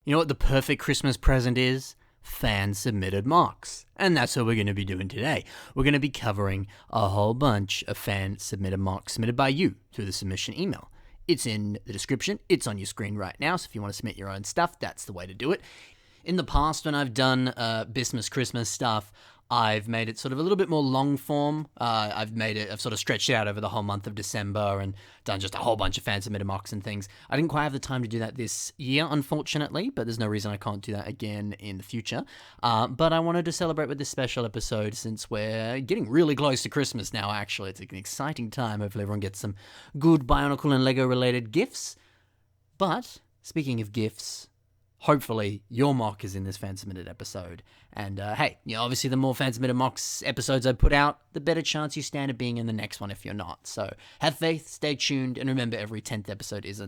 You know what the perfect Christmas present is? Fan-submitted MOCs. And that's what we're going to be doing today. We're going to be covering a whole bunch of fan-submitted MOCs submitted by you through the submission email. It's in the description. It's on your screen right now, so if you want to submit your own stuff, that's the way to do it. In the past, when I've done Bismuth Christmas stuff, I've made it sort of a little bit more long form. I've sort of stretched it out over the whole month of December and done just a whole bunch of fan-submitted MOCs and things. I didn't quite have the time to do that this year, unfortunately, but there's no reason I can't do that again in the future. But I wanted to celebrate with this special episode since we're getting really close to Christmas now, actually. It's an exciting time. Hopefully everyone gets some good Bionicle and Lego-related gifts. But, speaking of gifts, hopefully your MOC is in this fan-submitted episode. And hey, obviously the more fan-submitted MOCs episodes I put out, the better chance you stand of being in the next one if you're not. So have faith, stay tuned, and remember every 10th episode is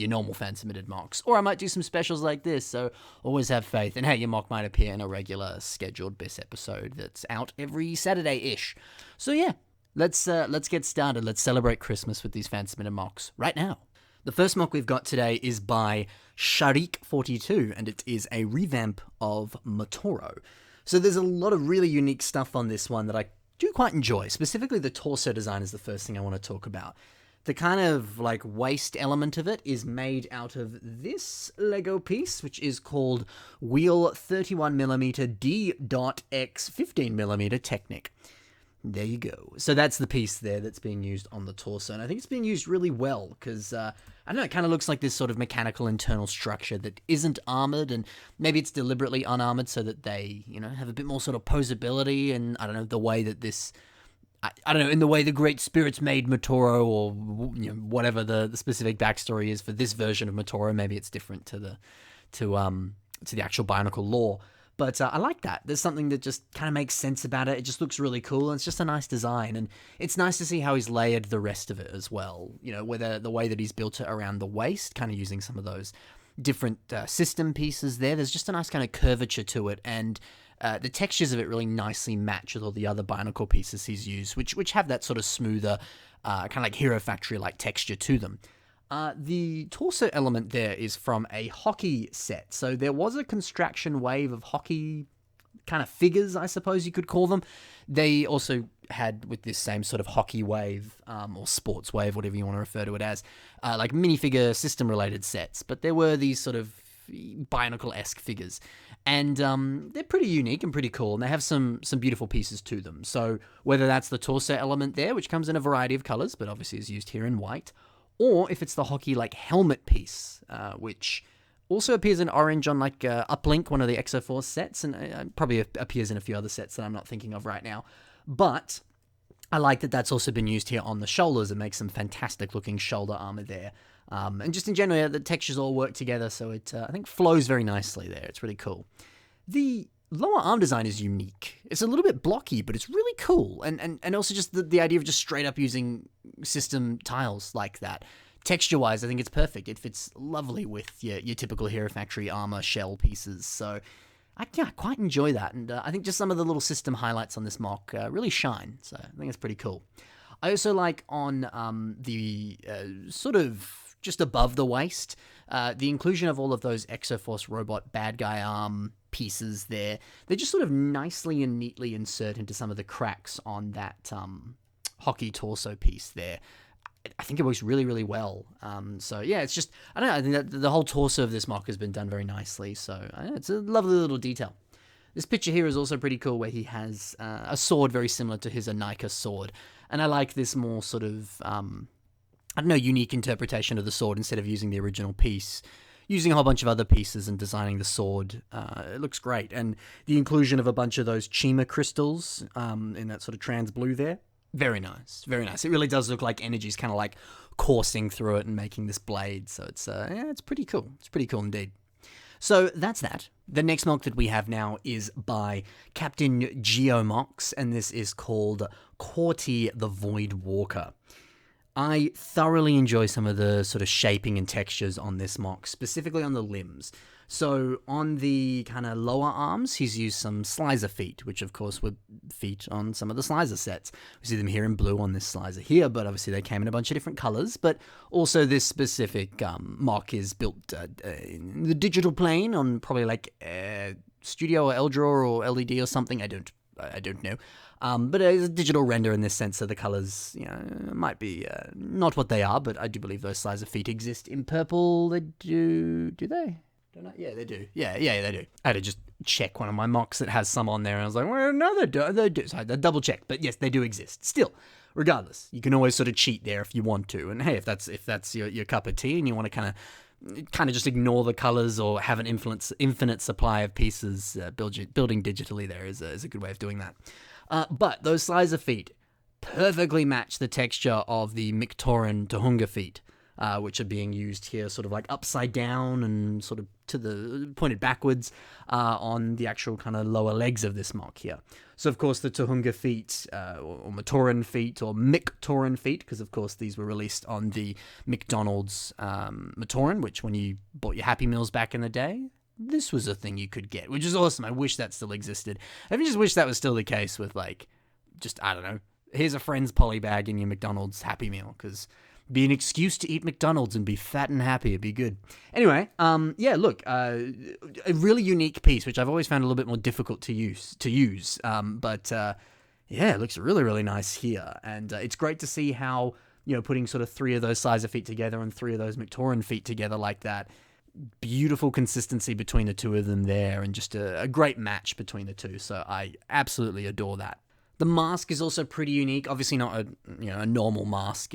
your normal fan-submitted MOCs. Or I might do some specials like this, so always have faith. And hey, your MOC might appear in a regular scheduled BIS episode that's out every Saturday-ish. So yeah, let's get started. Let's celebrate Christmas with these fan-submitted MOCs right now. The first MOC we've got today is by Sharik42, and it is a revamp of Matoro. So there's a lot of really unique stuff on this one that I do quite enjoy. Specifically, the torso design is the first thing I want to talk about. The kind of like waist element of it is made out of this Lego piece, which is called Wheel 31mm D.X 15mm Technic. There you go. So that's the piece there that's being used on the torso, and I think it's being used really well because, I don't know, it kind of looks like this sort of mechanical internal structure that isn't armored, and maybe it's deliberately unarmored so that they, have a bit more sort of posability, and I don't know, the way that this, I don't know, in the way the Great Spirits made Matoro, or whatever the specific backstory is for this version of Matoro. Maybe it's different to the actual Bionicle lore. But I like that. There's something that just kind of makes sense about it. It just looks really cool, and it's just a nice design. And it's nice to see how he's layered the rest of it as well. Whether the way that he's built it around the waist, kind of using some of those different system pieces there. There's just a nice kind of curvature to it, and the textures of it really nicely match with all the other Bionicle pieces he's used, which have that sort of smoother, kind of like Hero Factory-like texture to them. The torso element there is from a hockey set. So there was a construction wave of hockey kind of figures, I suppose you could call them. They also had, with this same sort of hockey wave, or sports wave, whatever you want to refer to it as, like minifigure system-related sets. But there were these sort of Bionicle-esque figures. And they're pretty unique and pretty cool, and they have some beautiful pieces to them. So whether that's the torso element there, which comes in a variety of colors, but obviously is used here in white, or if it's the hockey like helmet piece, which also appears in orange on like Uplink, one of the Exoforce sets, and probably appears in a few other sets that I'm not thinking of right now. But I like that that's also been used here on the shoulders. It makes some fantastic looking shoulder armor there. And just in general, the textures all work together, so it I think flows very nicely there. It's really cool. The lower arm design is unique. It's a little bit blocky, but it's really cool. And also just the idea of just straight up using system tiles like that. Texture-wise, I think it's perfect. It fits lovely with your typical Hero Factory armor shell pieces. So I quite enjoy that. And I think just some of the little system highlights on this MOC really shine. So I think it's pretty cool. I also like on the sort of just above the waist, the inclusion of all of those Exoforce robot bad guy arm pieces there. They just sort of nicely and neatly insert into some of the cracks on that hockey torso piece there. I think it works really, really well. So yeah, it's just, I don't know, I think that the whole torso of this MOC has been done very nicely. So it's a lovely little detail. This picture here is also pretty cool, where he has a sword very similar to his Anika sword. And I like this more sort of, unique interpretation of the sword instead of using the original piece. Using a whole bunch of other pieces and designing the sword, it looks great. And the inclusion of a bunch of those Chima crystals in that sort of trans blue there, very nice, very nice. It really does look like energy's kind of like coursing through it and making this blade. So it's it's pretty cool. It's pretty cool indeed. So that's that. The next MOC that we have now is by Captain Geomox, and this is called Corti the Void Walker. I thoroughly enjoy some of the sort of shaping and textures on this MOC, specifically on the limbs. So on the kind of lower arms, he's used some slicer feet, which of course were feet on some of the slicer sets. We see them here in blue on this slicer here, but obviously they came in a bunch of different colors. But also this specific mock is built in the digital plane on probably like Studio or L-Draw or LED or something. I don't know. But it's a digital render in this sense, so the colors, might be not what they are, but I do believe those slicer feet exist in purple. They do they? Don't know. Yeah, they do. Yeah, they do. I had to just check one of my mocks that has some on there, and I was like, well, no, they do. So I had to double check, but yes, they do exist. Still, regardless, you can always sort of cheat there if you want to, and hey, if that's your cup of tea, and you want to kind of just ignore the colors or have an infinite supply of pieces, building digitally there is a good way of doing that. But those slicer feet perfectly match the texture of the Matoran Tohunga feet, which are being used here sort of like upside down and sort of to the pointed backwards on the actual kind of lower legs of this mock here. So of course the Tohunga feet or Matoran feet or Mictoran feet, because of course these were released on the McDonald's Matoran, which when you bought your Happy Meals back in the day, this was a thing you could get, which is awesome. I wish that still existed. I just wish that was still the case with I don't know, here's a friend's poly bag in your McDonald's Happy Meal, because be an excuse to eat McDonald's and be fat and happy. It'd be good. Anyway, look, a really unique piece, which I've always found a little bit more difficult to use. But it looks really, really nice here. And it's great to see how, putting sort of 3 of those slicer feet together and 3 of those Matoran feet together like that, beautiful consistency between the 2 of them there, and just a great match between the 2. So I absolutely adore that. The mask is also pretty unique. Obviously not a normal mask.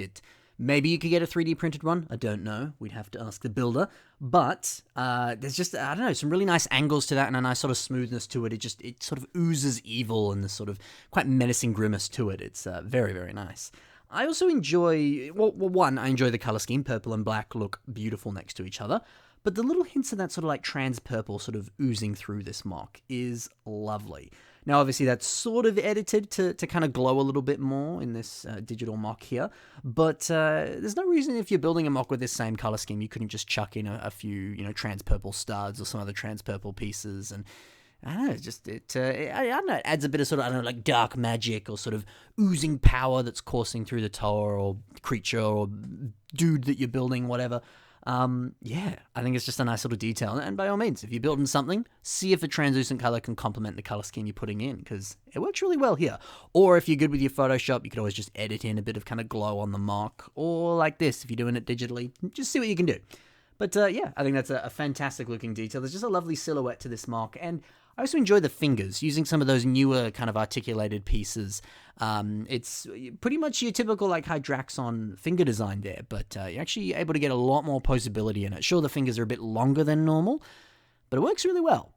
Maybe you could get a 3D printed one. I don't know. We'd have to ask the builder. But there's just, I don't know, some really nice angles to that and a nice sort of smoothness to it. It sort of oozes evil and this sort of quite menacing grimace to it. It's very, very nice. I also enjoy, one, I enjoy the color scheme. Purple and black look beautiful next to each other. But the little hints of that sort of like trans purple sort of oozing through this mock is lovely. Now, obviously, that's sort of edited to kind of glow a little bit more in this digital mock here. But there's no reason if you're building a mock with this same color scheme, you couldn't just chuck in a few, trans purple studs or some other trans purple pieces. And I don't know, I don't know, it adds a bit of sort of, I don't know, like dark magic or sort of oozing power that's coursing through the tower or creature or dude that you're building, whatever. I think it's just a nice little detail. And by all means, if you're building something, see if the translucent color can complement the color scheme you're putting in, because it works really well here. Or if you're good with your Photoshop, you could always just edit in a bit of kind of glow on the mock. Or like this, if you're doing it digitally, just see what you can do. But I think that's a fantastic looking detail. There's just a lovely silhouette to this mock. And I also enjoy the fingers, using some of those newer kind of articulated pieces. It's pretty much your typical like Djokson finger design there, but you're actually able to get a lot more posability in it. Sure, the fingers are a bit longer than normal, but it works really well.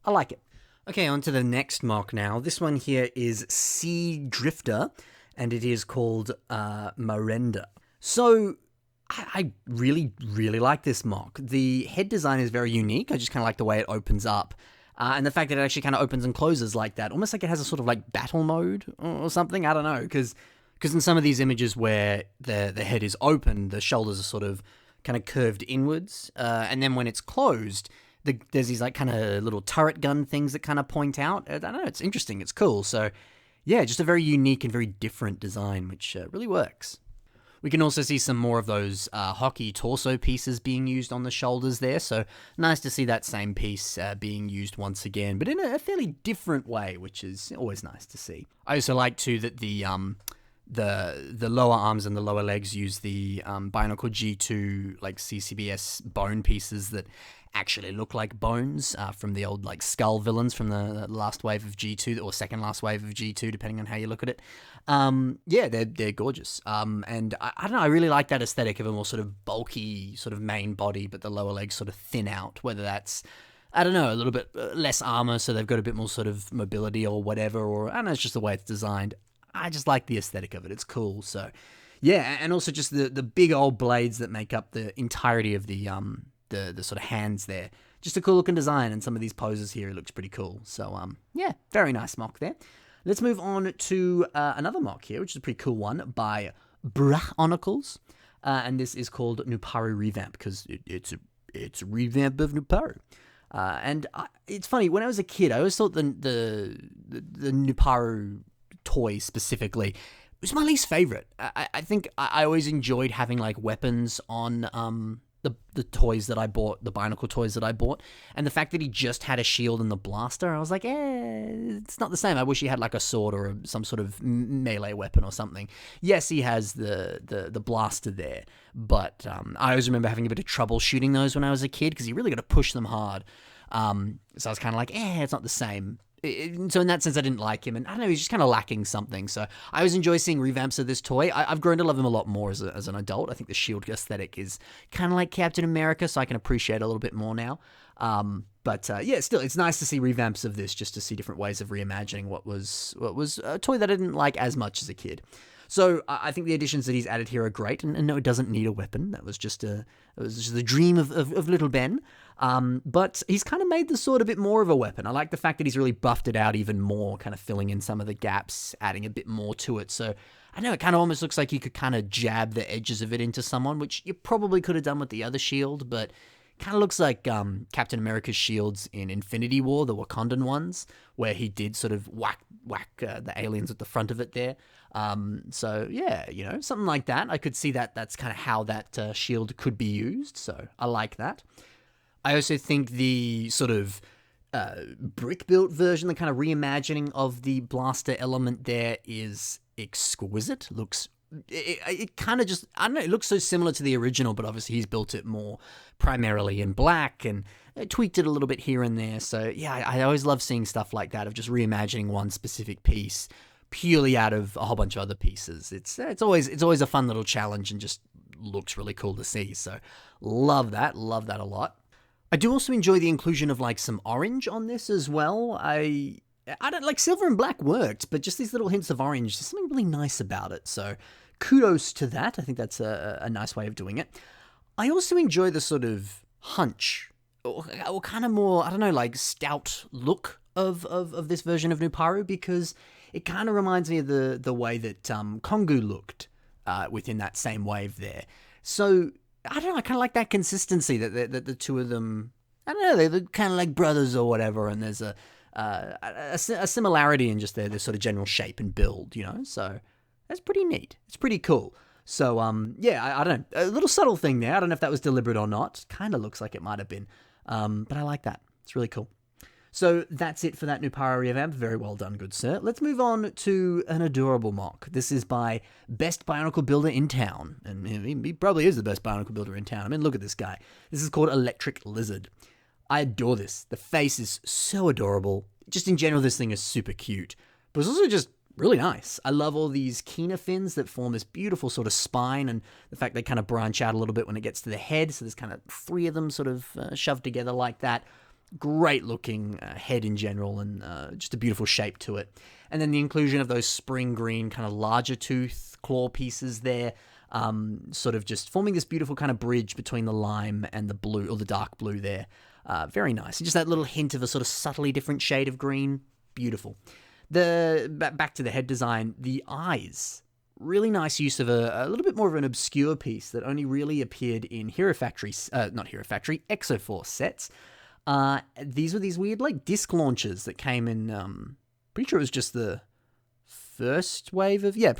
I like it. Okay, on to the next mock now. This one here is CDrifter, and it is called Marendar. So I really, really like this mock. The head design is very unique. I just kind of like the way it opens up. And the fact that it actually kind of opens and closes like that, almost like it has a sort of like battle mode or something. I don't know, because in some of these images where the head is open, the shoulders are sort of kind of curved inwards. And then when it's closed, there's these like kind of little turret gun things that kind of point out. I don't know, it's interesting, it's cool. So yeah, just a very unique and very different design, which really works. We can also see some more of those hockey torso pieces being used on the shoulders there, so nice to see that same piece being used once again, but in a fairly different way, which is always nice to see. I also like too that the lower arms and the lower legs use the Bionicle G2 like CCBS bone pieces that actually look like bones from the old like skull villains from the last wave of G2 or second last wave of G2, depending on how you look at it. They're gorgeous. And I don't know, I really like that aesthetic of a more sort of bulky sort of main body, but the lower legs sort of thin out, whether that's, I don't know, a little bit less armor, so they've got a bit more sort of mobility or whatever, or I don't know, it's just the way it's designed. I just like the aesthetic of it. It's cool. So yeah, and also just the big old blades that make up the entirety of the sort of hands there. Just a cool looking design, and some of these poses here, it looks pretty cool. So very nice mock there. Let's move on to another mock here, which is a pretty cool one by Bionicles. And this is called Nuparu Revamp, because it's it's a revamp of Nuparu. It's funny, when I was a kid, I always thought the Nuparu toy specifically was my least favorite. I think I always enjoyed having like weapons on the toys that I bought, the Bionicle toys that I bought, and the fact that he just had a shield and the blaster, I was like, it's not the same. I wish he had like a sword or some sort of melee weapon or something. Yes, he has the blaster there, but I always remember having a bit of trouble shooting those when I was a kid because you really got to push them hard. So I was kind of like, it's not the same. So in that sense, I didn't like him, and I don't know, he's just kind of lacking something. So I always enjoy seeing revamps of this toy. I've grown to love him a lot more as an adult. I think the shield aesthetic is kind of like Captain America, so I can appreciate it a little bit more now. Still, it's nice to see revamps of this, just to see different ways of reimagining what was a toy that I didn't like as much as a kid. So I think the additions that he's added here are great, and no, it doesn't need a weapon. That was just the dream of little Ben. But he's kind of made the sword a bit more of a weapon. I like the fact that he's really buffed it out even more, kind of filling in some of the gaps, adding a bit more to it. So I know it kind of almost looks like you could kind of jab the edges of it into someone, which you probably could have done with the other shield, but kind of looks like Captain America's shields in Infinity War, the Wakandan ones, where he did sort of whack the aliens at the front of it there. So yeah, something like that. I could see that that's kind of how that shield could be used. So I like that. I also think the sort of brick-built version, the kind of reimagining of the blaster element there is exquisite. It kind of just, I don't know, it looks so similar to the original, but obviously he's built it more primarily in black and tweaked it a little bit here and there. So yeah, I always love seeing stuff like that, of just reimagining one specific piece purely out of a whole bunch of other pieces. It's always a fun little challenge and just looks really cool to see. So love that a lot. I do also enjoy the inclusion of like some orange on this as well. I don't like, silver and black worked, but just these little hints of orange, there's something really nice about it. So kudos to that. I think that's a nice way of doing it. I also enjoy the sort of hunch or kind of more, I don't know, like stout look of this version of Nuparu, because it kind of reminds me of the way that Kongu looked within that same wave there. So I don't know, I kind of like that consistency that the two of them, I don't know, they're kind of like brothers or whatever, and there's a similarity in just their sort of general shape and build, so that's pretty neat. It's pretty cool. So I don't know, a little subtle thing there. I don't know if that was deliberate or not. Kind of looks like it might have been, but I like that. It's really cool. So that's it for that Nuparu Revamp. Very well done, good sir. Let's move on to an adorable mock. This is by Best Bionicle Builder in Town. And he probably is the best Bionicle Builder in town. I mean, look at this guy. This is called Electric Lizard. I adore this. The face is so adorable. Just in general, this thing is super cute. But it's also just really nice. I love all these Kina fins that form this beautiful sort of spine, and the fact they kind of branch out a little bit when it gets to the head. So there's kind of three of them sort of shoved together like that. Great looking head in general, and just a beautiful shape to it. And then the inclusion of those spring green kind of larger tooth claw pieces there, sort of just forming this beautiful kind of bridge between the lime and the blue, or the dark blue there. Very nice. And just that little hint of a sort of subtly different shade of green. Beautiful. Back to the head design, the eyes. Really nice use of a little bit more of an obscure piece that only really appeared in Exoforce sets. These were these weird like disc launchers that came in, pretty sure it was just the first wave of, I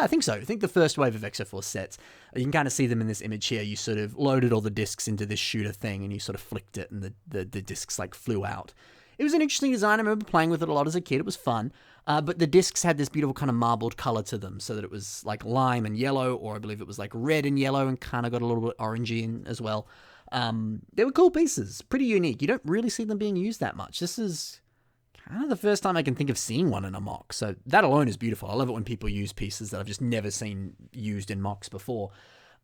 think so. I think the first wave of Exoforce sets. You can kind of see them in this image here. You sort of loaded all the discs into this shooter thing, and you sort of flicked it, and the discs like flew out. It was an interesting design. I remember playing with it a lot as a kid. It was fun. But the discs had this beautiful kind of marbled color to them, so that it was like lime and yellow, or I believe it was like red and yellow and kind of got a little bit orangey in as well. They were cool pieces, pretty unique. You don't really see them being used that much. This is kind of the first time I can think of seeing one in a mock, so that alone is beautiful. I love it when people use pieces that I've just never seen used in mocks before.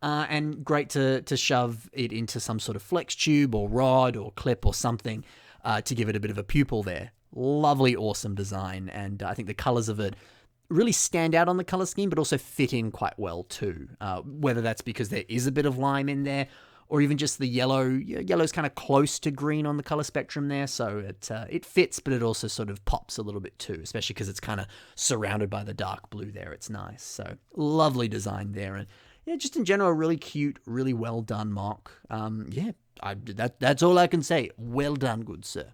And great to shove it into some sort of flex tube or rod or clip or something to give it a bit of a pupil there. Lovely, awesome design, and I think the colors of it really stand out on the color scheme, but also fit in quite well too. Whether that's because there is a bit of lime in there, or even just the yellow. Yellow's kind of close to green on the color spectrum there, so it fits, but it also sort of pops a little bit too, especially because it's kind of surrounded by the dark blue there. It's nice. So lovely design there, and just in general, a really cute, really well done mock. That's all I can say. Well done, good sir.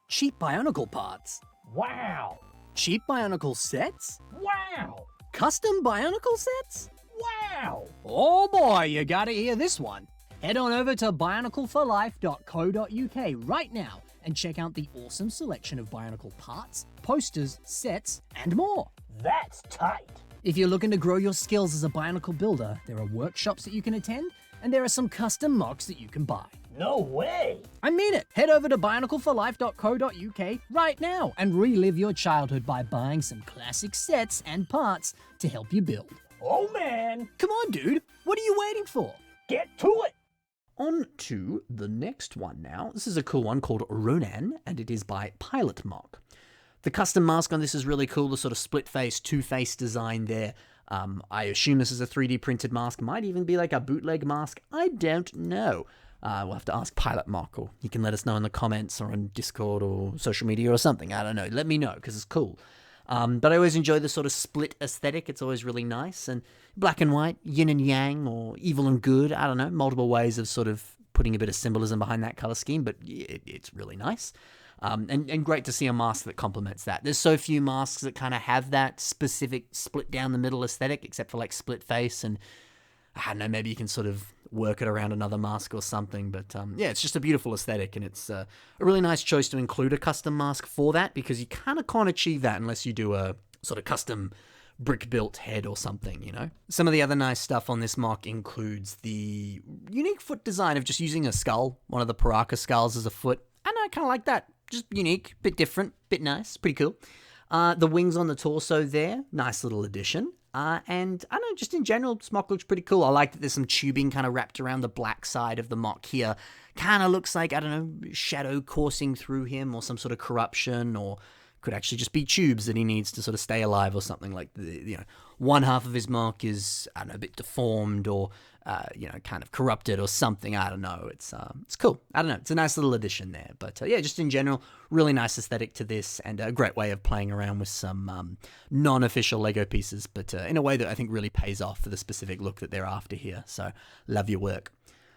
Cheap Bionicle parts. Wow! Cheap Bionicle sets. Wow! Custom Bionicle sets. Wow! Oh boy, you gotta hear this one. Head on over to bionicleforlife.co.uk right now and check out the awesome selection of Bionicle parts, posters, sets, and more. That's tight! If you're looking to grow your skills as a Bionicle builder, there are workshops that you can attend, and there are some custom MOCs that you can buy. No way! I mean it! Head over to bionicleforlife.co.uk right now and relive your childhood by buying some classic sets and parts to help you build. Oh man! Come on, dude! What are you waiting for? Get to it! On to the next one now. This is a cool one called Ronan, and it is by pilotmoc. The custom mask on this is really cool, the sort of split face, two-face design there. I assume this is a 3D printed mask, might even be like a bootleg mask, I don't know. We'll have to ask pilotmoc, or you can let us know in the comments or on Discord or social media or something, I don't know. Let me know, because it's cool. But I always enjoy the sort of split aesthetic, it's always really nice, and black and white, yin and yang, or evil and good, I don't know, multiple ways of sort of putting a bit of symbolism behind that color scheme, but it's really nice. And great to see a mask that complements that. There's so few masks that kind of have that specific split down the middle aesthetic, except for like split face, and I don't know, maybe you can sort of work it around another mask or something, but yeah, it's just a beautiful aesthetic, and it's a really nice choice to include a custom mask for that, because you kind of can't achieve that unless you do a sort of custom brick-built head or something, you know? Some of the other nice stuff on this mock includes the unique foot design of just using a skull, one of the Paraka skulls as a foot, and I kind of like that. Just unique, bit different, bit nice, pretty cool. The wings on the torso there, nice little addition. And I don't know, just in general, this mock looks pretty cool. I like that there's some tubing kind of wrapped around the black side of the mock here. Kind of looks like, I don't know, shadow coursing through him or some sort of corruption, or could actually just be tubes that he needs to sort of stay alive or something. Like, one half of his mock is, I don't know, a bit deformed or, kind of corrupted or something. I don't know. It's cool. I don't know. It's a nice little addition there. But yeah, just in general, really nice aesthetic to this, and a great way of playing around with some non-official Lego pieces, but in a way that I think really pays off for the specific look that they're after here. So love your work.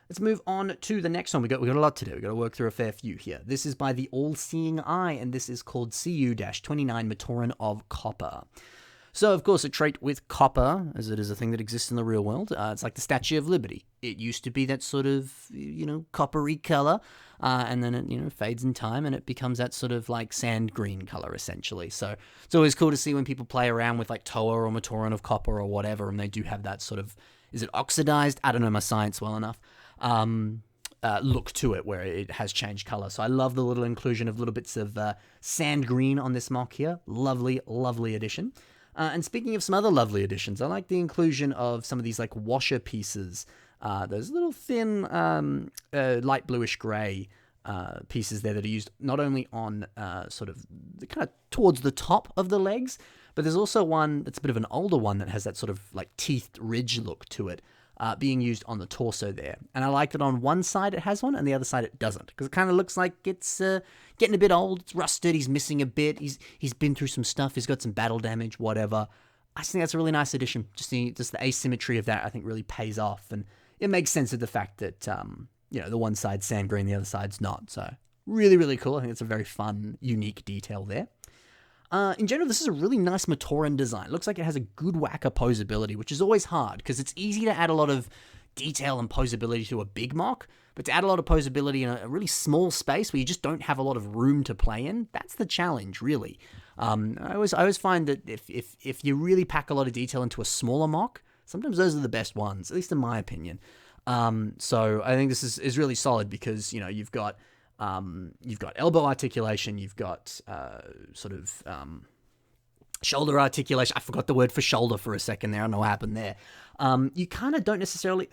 Let's move on to the next one. We got a lot to do. We got to work through a fair few here. This is by the All-Seeing Eye, and this is called CU-29 Matoran of Copper. So, of course, a trait with copper, as it is a thing that exists in the real world, it's like the Statue of Liberty. It used to be that sort of, coppery color, and then it, fades in time, and it becomes that sort of like sand green color, essentially. So it's always cool to see when people play around with like Toa or Matoran of Copper or whatever, and they do have that sort of, is it oxidized? I don't know my science well enough. Look to it where it has changed color. So I love the little inclusion of little bits of sand green on this mock here. Lovely, lovely addition. And speaking of some other lovely additions, I like the inclusion of some of these like washer pieces. Those little thin, light bluish gray pieces there that are used not only on sort of kind of towards the top of the legs, but there's also one that's a bit of an older one that has that sort of like teethed ridge look to it. Being used on the torso there. And I like that on one side it has one and the other side it doesn't, because it kind of looks like it's getting a bit old, it's rusted, he's missing a bit, he's been through some stuff, he's got some battle damage, whatever. I just think that's a really nice addition. Just the asymmetry of that I think really pays off, and it makes sense of the fact that, the one side's sand green, the other side's not. So really, really cool. I think it's a very fun, unique detail there. In general, this is a really nice Matoran design. It looks like it has a good whack of posability, which is always hard, because it's easy to add a lot of detail and posability to a big mock, but to add a lot of posability in a really small space where you just don't have a lot of room to play in, that's the challenge, really. I always find that if you really pack a lot of detail into a smaller mock, sometimes those are the best ones, at least in my opinion. So I think this is really solid, because, you've got elbow articulation, you've got shoulder articulation. I forgot the word for shoulder for a second there. I don't know what happened there. You kind of don't necessarily,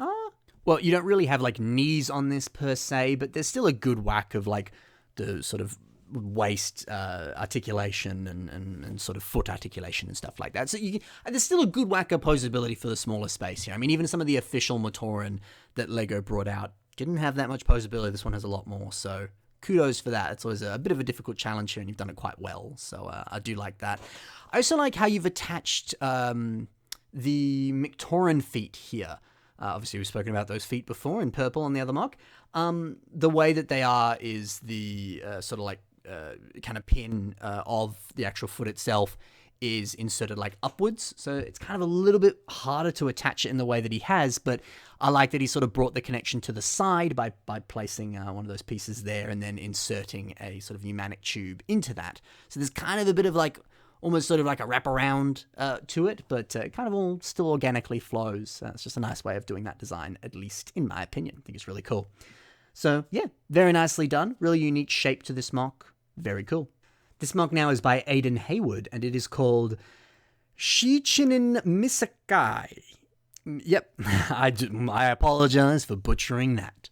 you don't really have like knees on this per se, but there's still a good whack of like the sort of waist articulation and sort of foot articulation and stuff like that. So there's still a good whack of posability for the smaller space here. I mean, even some of the official Matoran that Lego brought out didn't have that much posability. This one has a lot more, so kudos for that. It's always a bit of a difficult challenge here, and you've done it quite well, so I do like that. I also like how you've attached the Matoran feet here. Obviously, we've spoken about those feet before in purple on the other mock. The way that they are is the sort of like kind of pin of the actual foot itself is inserted like upwards, so it's kind of a little bit harder to attach it in the way that he has, but I like that he sort of brought the connection to the side by placing one of those pieces there and then inserting a sort of pneumatic tube into that. So there's kind of a bit of like almost sort of like a wraparound to it, but kind of all still organically flows. It's just a nice way of doing that design, at least in my opinion. I think it's really cool. So yeah, very nicely done. Really unique shape to this mock. Very cool. This mock now is by Aidan Hayward, and it is called Shichinin misaki. Yep, I apologize for butchering that.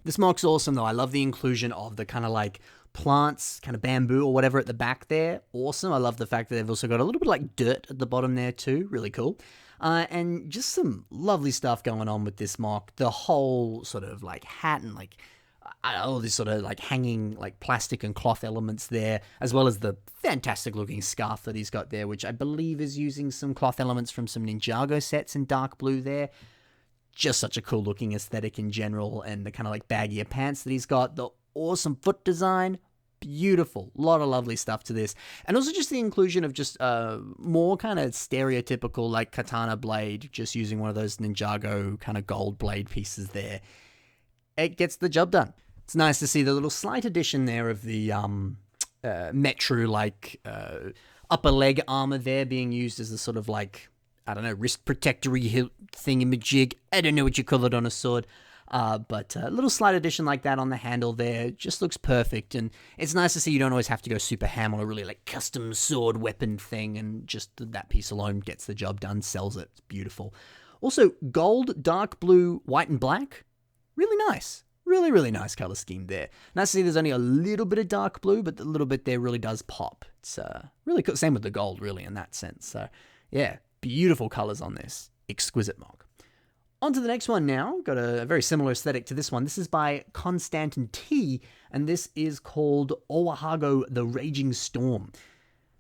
This mock's awesome, though. I love the inclusion of the kind of like plants, kind of bamboo or whatever at the back there. Awesome. I love the fact that they've also got a little bit of like dirt at the bottom there too. Really cool. And just some lovely stuff going on with this mock. The whole sort of like hat and like all these sort of like hanging like plastic and cloth elements there, as well as the fantastic looking scarf that he's got there, which I believe is using some cloth elements from some Ninjago sets in dark blue there. Just such a cool looking aesthetic in general, and the kind of like baggier pants that he's got, the awesome foot design, beautiful. A lot of lovely stuff to this. And also just the inclusion of just more kind of stereotypical like katana blade, just using one of those Ninjago kind of gold blade pieces there. It gets the job done. It's nice to see the little slight addition there of the Metro like upper leg armor there being used as a sort of like, I don't know, wrist protectory thingamajig. I don't know what you call it on a sword. But a little slight addition like that on the handle there just looks perfect. And it's nice to see you don't always have to go super ham on a really like custom sword weapon thing. And just that piece alone gets the job done, sells it. It's beautiful. Also, gold, dark blue, white and black. Really nice. Really, really nice color scheme there. Nice to see there's only a little bit of dark blue, but the little bit there really does pop. It's really cool. Same with the gold, really, in that sense. So, yeah, beautiful colors on this. Exquisite mock. On to the next one now. Got a very similar aesthetic to this one. This is by Konstantin T, and this is called Awhagaro the Raging Storm.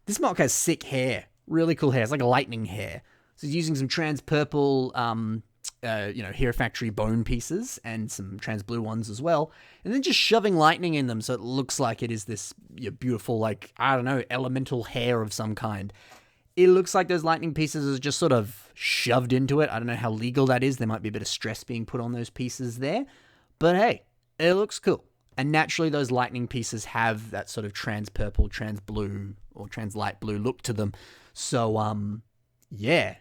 This mock has sick hair. Really cool hair. It's like a lightning hair. So he's using some trans purple Hero Factory bone pieces and some trans blue ones as well, and then just shoving lightning in them so it looks like it is this beautiful, like, I don't know, elemental hair of some kind. It looks like those lightning pieces are just sort of shoved into it. I don't know how legal that is. There might be a bit of stress being put on those pieces there, but hey, it looks cool. And naturally those lightning pieces have that sort of trans purple, trans blue, or trans light blue look to them. So, yeah,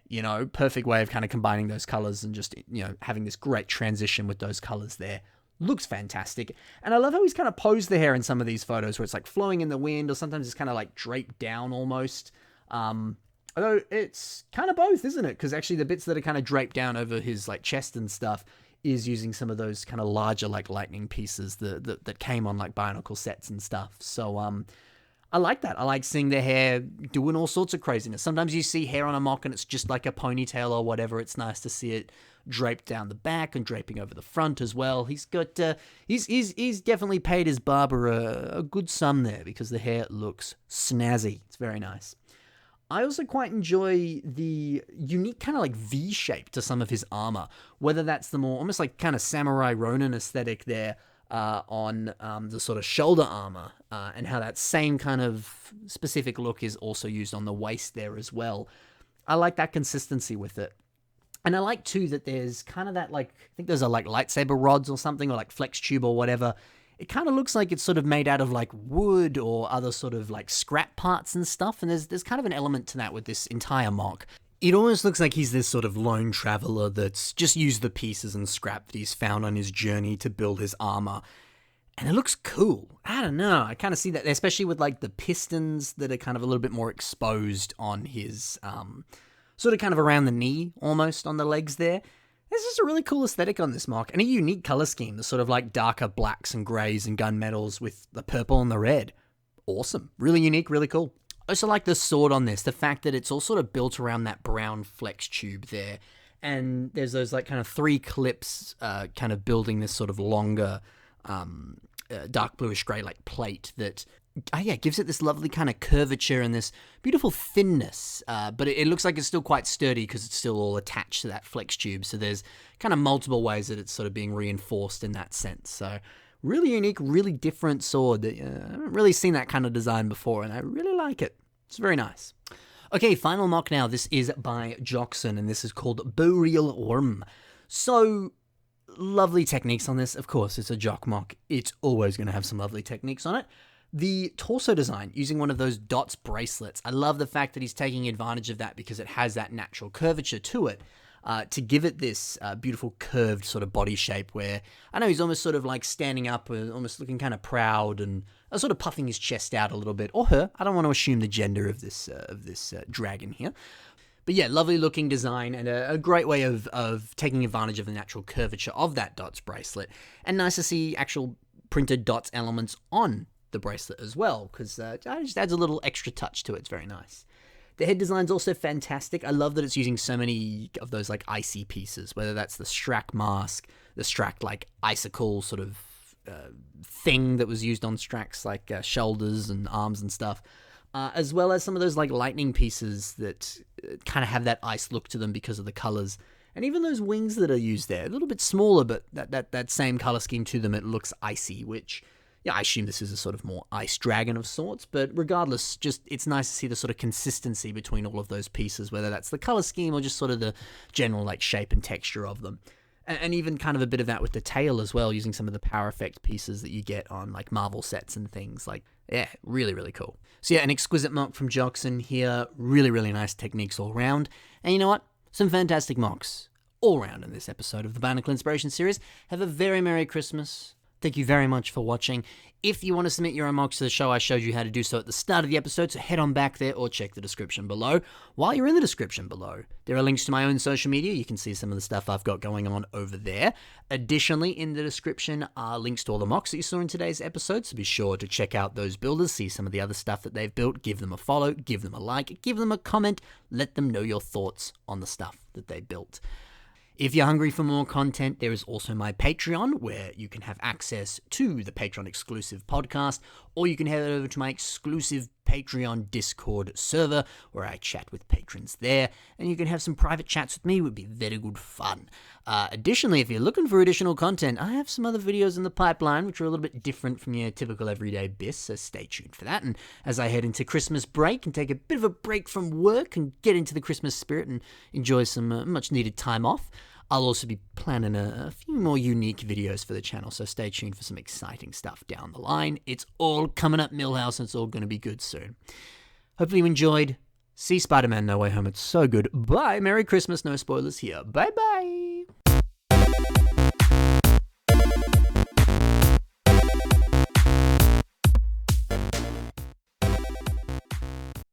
perfect way of kind of combining those colors and just, having this great transition with those colors there. Looks fantastic. And I love how he's kind of posed the hair in some of these photos where it's like flowing in the wind, or sometimes it's kind of like draped down almost. Although it's kind of both, isn't it? Because actually the bits that are kind of draped down over his like chest and stuff is using some of those kind of larger like lightning pieces that came on like Bionicle sets and stuff. So, I like that. I like seeing the hair doing all sorts of craziness. Sometimes you see hair on a mock and it's just like a ponytail or whatever. It's nice to see it draped down the back and draping over the front as well. He's got he's definitely paid his barber a good sum there, because the hair looks snazzy. It's very nice. I also quite enjoy the unique kind of like V shape to some of his armor, whether that's the more almost like kind of samurai Ronan aesthetic there on the sort of shoulder armor, and how that same kind of specific look is also used on the waist there as well. I like that consistency with it. And I like too that there's kind of that like, I think those are like lightsaber rods or something, or like flex tube or whatever. It kind of looks like it's sort of made out of like wood or other sort of like scrap parts and stuff. And there's kind of an element to that with this entire mock. It almost looks like he's this sort of lone traveler that's just used the pieces and scrap that he's found on his journey to build his armor. And it looks cool. I don't know. I kind of see that, especially with like the pistons that are kind of a little bit more exposed on his, sort of kind of around the knee almost on the legs there. There's just a really cool aesthetic on this mock, and a unique color scheme, the sort of like darker blacks and grays and gunmetals with the purple and the red. Awesome. Really unique, really cool. I also like the sword on this, the fact that it's all sort of built around that brown flex tube there. And there's those like kind of 3 clips kind of building this sort of longer dark bluish grey like plate that gives it this lovely kind of curvature and this beautiful thinness, but it looks like it's still quite sturdy because it's still all attached to that flex tube, so there's kind of multiple ways that it's sort of being reinforced in that sense. So really unique, really different sword. I haven't really seen that kind of design before, and I really like it. It's very nice. Okay, final mock now. This is by Djokson, and this is called Boreal Wyrm. So, lovely techniques on this. Of course, it's a Djok mock. It's always going to have some lovely techniques on it. The torso design, using one of those dots bracelets. I love the fact that he's taking advantage of that because it has that natural curvature to it. To give it this beautiful curved sort of body shape where, I know he's almost sort of like standing up, almost looking kind of proud and sort of puffing his chest out a little bit, or her. I don't want to assume the gender of this dragon here. But yeah, lovely looking design and a great way of taking advantage of the natural curvature of that dots bracelet. And nice to see actual printed dots elements on the bracelet as well, because it just adds a little extra touch to it. It's very nice. The head design's also fantastic. I love that it's using so many of those like icy pieces, whether that's the Strack mask, the Strack like icicle sort of thing that was used on Strack's like shoulders and arms and stuff, as well as some of those like lightning pieces that kind of have that ice look to them because of the colors. And even those wings that are used there, a little bit smaller, but that same color scheme to them, it looks icy, which... yeah, I assume this is a sort of more ice dragon of sorts, but regardless, just it's nice to see the sort of consistency between all of those pieces, whether that's the color scheme or just sort of the general like shape and texture of them. And even kind of a bit of that with the tail as well, using some of the power effect pieces that you get on like Marvel sets and things. Like, yeah, really, really cool. So yeah, an exquisite mock from Djokson here. Really, really nice techniques all around. And you know what? Some fantastic mocks all around in this episode of the Bionicle Inspiration Series. Have a very Merry Christmas. Thank you very much for watching. If you want to submit your own mocks to the show, I showed you how to do so at the start of the episode, so head on back there or check the description below. While you're in the description below, there are links to my own social media. You can see some of the stuff I've got going on over there. Additionally, in the description are links to all the mocks that you saw in today's episode, so be sure to check out those builders, see some of the other stuff that they've built, give them a follow, give them a like, give them a comment, let them know your thoughts on the stuff that they built. If you're hungry for more content, there is also my Patreon, where you can have access to the Patreon exclusive podcast, or you can head over to my exclusive Patreon Discord server, where I chat with patrons there, and you can have some private chats with me. It would be very good fun. Additionally, if you're looking for additional content, I have some other videos in the pipeline, which are a little bit different from your typical everyday bis, so stay tuned for that. And as I head into Christmas break and take a bit of a break from work and get into the Christmas spirit and enjoy some much needed time off, I'll also be planning a few more unique videos for the channel, so stay tuned for some exciting stuff down the line. It's all coming up, Millhouse, and it's all going to be good soon. Hopefully you enjoyed. See Spider-Man No Way Home, it's so good. Bye, Merry Christmas, no spoilers here. Bye-bye.